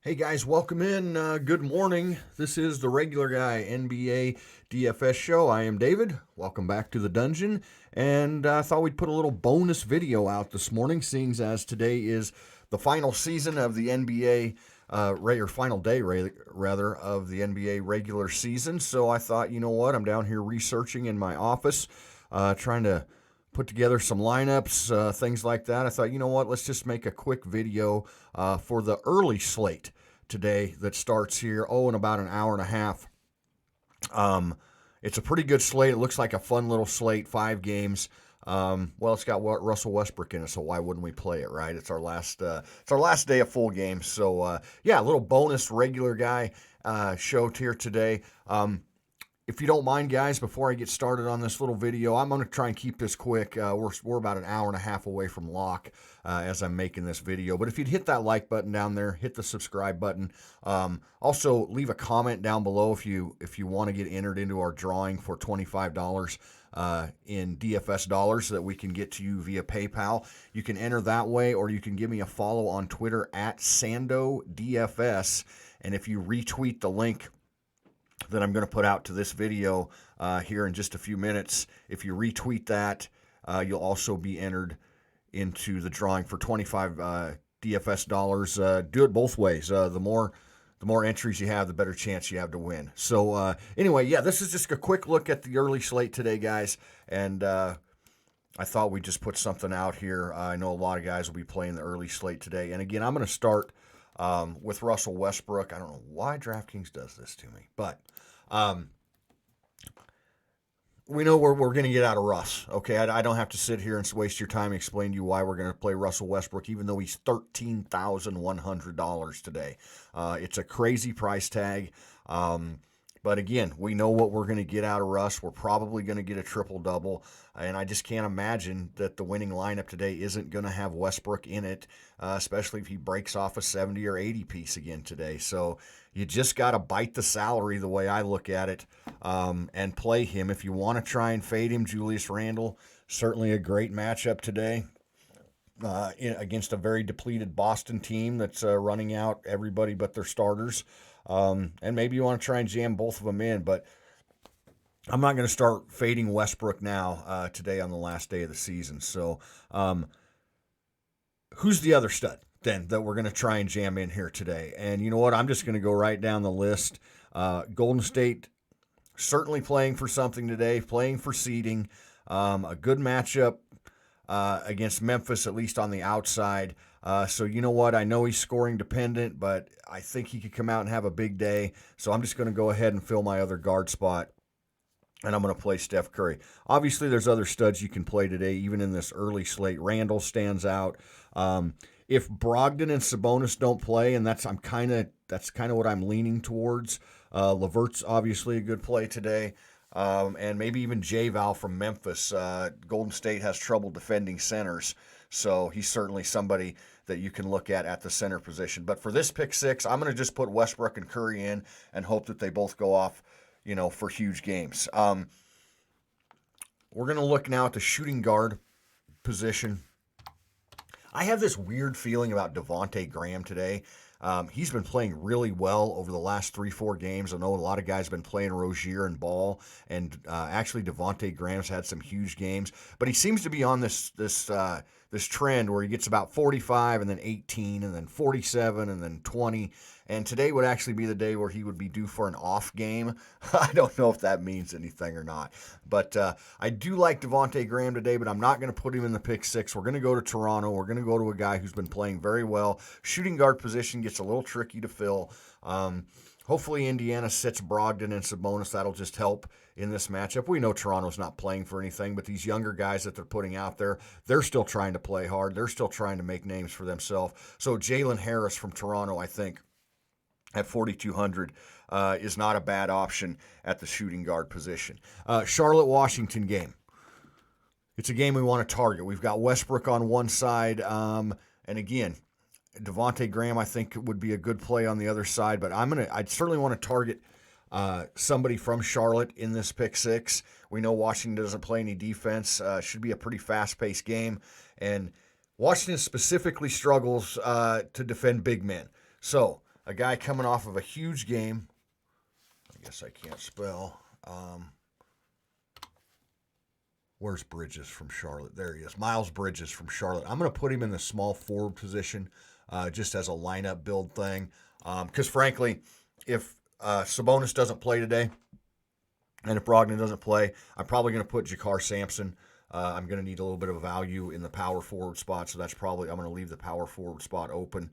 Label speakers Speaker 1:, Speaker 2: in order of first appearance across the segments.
Speaker 1: Hey guys, welcome in. Good morning. This is the regular guy NBA DFS show. I am David. Welcome back to the dungeon. And I thought we'd put a little bonus video out this morning, seeing as today is the final season of the NBA, or final day rather of the NBA regular season. So I thought, you know what? I'm down here researching in my office, trying to put together some lineups, things like that. I thought, you know what, let's just make a quick video for the early slate today that starts here, in about an hour and a half. It's a pretty good slate. It looks like a fun little slate, 5 games. It's got Russell Westbrook in it, so why wouldn't we play it, right? It's our last day of full games. So, a little bonus regular guy show here today. If you don't mind, guys, before I get started on this little video, I'm going to try and keep this quick. We're about an hour and a half away from lock as I'm making this video. But if you'd hit that like button down there, hit the subscribe button. Also, leave a comment down below if you want to get entered into our drawing for $25 in DFS dollars that we can get to you via PayPal. You can enter that way, or you can give me a follow on Twitter at SandoDFS. And if you retweet the link that I'm going to put out to this video here in just a few minutes, if you retweet that, you'll also be entered into the drawing for 25 DFS dollars. Do it both ways. The more entries you have, the better chance you have to win. So anyway, this is just a quick look at the early slate today, guys. And I thought we'd just put something out here. I know a lot of guys will be playing the early slate today. And again, I'm going to start with Russell Westbrook. I don't know why DraftKings does this to me, but we know we're going to get out of Russ. Okay, I don't have to sit here and waste your time and explain to you why we're going to play Russell Westbrook, even though he's $13,100 today. It's a crazy price tag. But again, we know what we're going to get out of Russ. We're probably going to get a triple-double, and I just can't imagine that the winning lineup today isn't going to have Westbrook in it, especially if he breaks off a 70 or 80 piece again today. So you just got to bite the salary the way I look at it, and play him. If you want to try and fade him, Julius Randle, certainly a great matchup today. Against a very depleted Boston team that's running out everybody but their starters. And maybe you want to try and jam both of them in, but I'm not going to start fading Westbrook now today on the last day of the season. So who's the other stud then that we're going to try and jam in here today? And you know what? I'm just going to go right down the list. Golden State certainly playing for something today, playing for seeding. A good matchup against Memphis, at least on the outside. So you know what? I know he's scoring dependent, but I think he could come out and have a big day. So I'm just going to go ahead and fill my other guard spot, and I'm going to play Steph Curry. Obviously, there's other studs you can play today, even in this early slate. Randall stands out. If Brogdon and Sabonis don't play, and that's kind of what I'm leaning towards. LeVert's obviously a good play today. And maybe even J-Val from Memphis. Golden State has trouble defending centers, so he's certainly somebody that you can look at the center position. But for this pick 6, I'm going to just put Westbrook and Curry in and hope that they both go off, for huge games. We're going to look now at the shooting guard position. I have this weird feeling about Devontae Graham today. He's been playing really well over the last 3-4 games. I know a lot of guys have been playing Rozier and Ball, and actually Devontae Graham's had some huge games. But he seems to be on this trend where he gets about 45 and then 18 and then 47 and then 20. And today would actually be the day where he would be due for an off game. I don't know if that means anything or not. But I do like Devontae Graham today, but I'm not going to put him in the pick 6. We're going to go to Toronto. We're going to go to a guy who's been playing very well. Shooting guard position gets a little tricky to fill. Hopefully Indiana sits Brogdon and Sabonis. That'll just help in this matchup. We know Toronto's not playing for anything, but these younger guys that they're putting out there, they're still trying to play hard. They're still trying to make names for themselves. So Jalen Harris from Toronto, I think, at 4,200 is not a bad option at the shooting guard position. Charlotte-Washington game. It's a game we want to target. We've got Westbrook on one side, and again, Devontae Graham I think would be a good play on the other side, but I'd certainly want to target somebody from Charlotte in this pick 6. We know Washington doesn't play any defense. Should be a pretty fast-paced game, and Washington specifically struggles to defend big men. So a guy coming off of a huge game. I guess I can't spell. Where's Bridges from Charlotte? There he is. Miles Bridges from Charlotte. I'm going to put him in the small forward position just as a lineup build thing. Because, frankly, if Sabonis doesn't play today and if Brogdon doesn't play, I'm probably going to put Jakar Sampson. I'm going to need a little bit of value in the power forward spot, so that's probably I'm going to leave the power forward spot open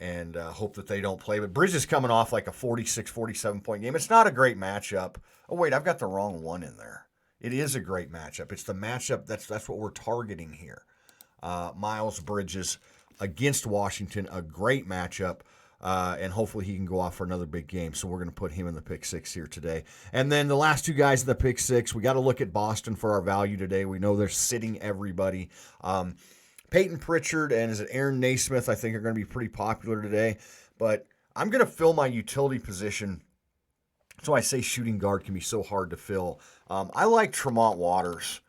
Speaker 1: and hope that they don't play. But Bridges coming off like a 46, 47-point game. It's not a great matchup. Oh, wait, I've got the wrong one in there. It is a great matchup. It's the matchup that's what we're targeting here. Miles Bridges against Washington, a great matchup, and hopefully he can go off for another big game. So we're going to put him in the pick six here today. And then the last two guys in the pick six, we got to look at Boston for our value today. We know they're sitting everybody. Peyton Pritchard and is it Aaron Naismith, I think, are going to be pretty popular today. But I'm going to fill my utility position. So I say shooting guard can be so hard to fill. I like Tremont Waters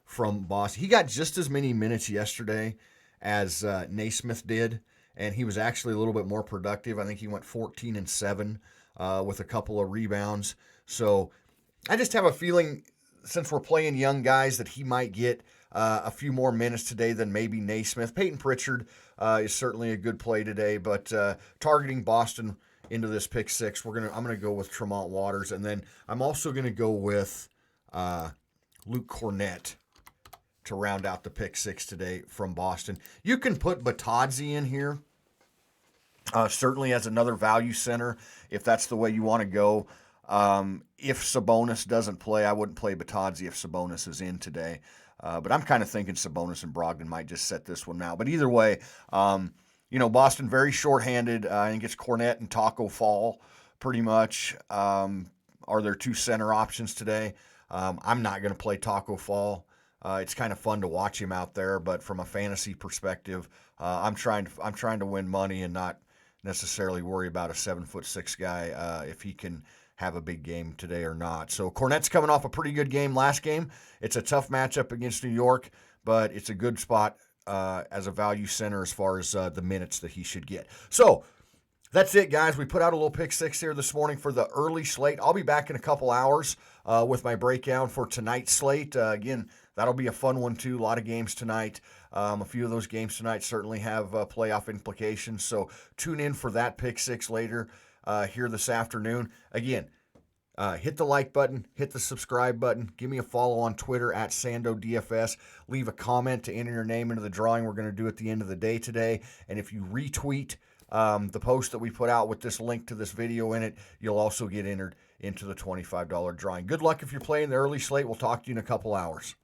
Speaker 1: from Boston. He got just as many minutes yesterday as Naismith did, and he was actually a little bit more productive. I think he went 14 and 7 with a couple of rebounds. So I just have a feeling, since we're playing young guys, that he might get a few more minutes today than maybe Naismith. Peyton Pritchard is certainly a good play today, but targeting Boston into this pick six, I'm gonna go with Tremont Waters, and then I'm also gonna go with Luke Cornett to round out the pick six today from Boston. You can put Batadze in here, certainly as another value center if that's the way you want to go. If Sabonis doesn't play, I wouldn't play Batadze if Sabonis is in today. But I'm kind of thinking Sabonis and Brogdon might just set this one out. But either way, Boston very shorthanded. I think it's Cornett and Taco Fall pretty much are their two center options today. I'm not going to play Taco Fall. It's kind of fun to watch him out there, but from a fantasy perspective, I'm trying to win money and not necessarily worry about a 7'6" guy if he can have a big game today or not. So Cornett's coming off a pretty good game last game. It's a tough matchup against New York, but it's a good spot as a value center as far as the minutes that he should get. So that's it, guys. We put out a little pick six here this morning for the early slate. I'll be back in a couple hours with my breakdown for tonight's slate. Again, that'll be a fun one too. A lot of games tonight. A few of those games tonight certainly have playoff implications. So tune in for that pick six later here this afternoon. Again, hit the like button, hit the subscribe button, give me a follow on Twitter at SandoDFS. Leave a comment to enter your name into the drawing we're going to do at the end of the day today. And if you retweet the post that we put out with this link to this video in it, you'll also get entered into the $25 drawing. Good luck if you're playing the early slate. We'll talk to you in a couple hours.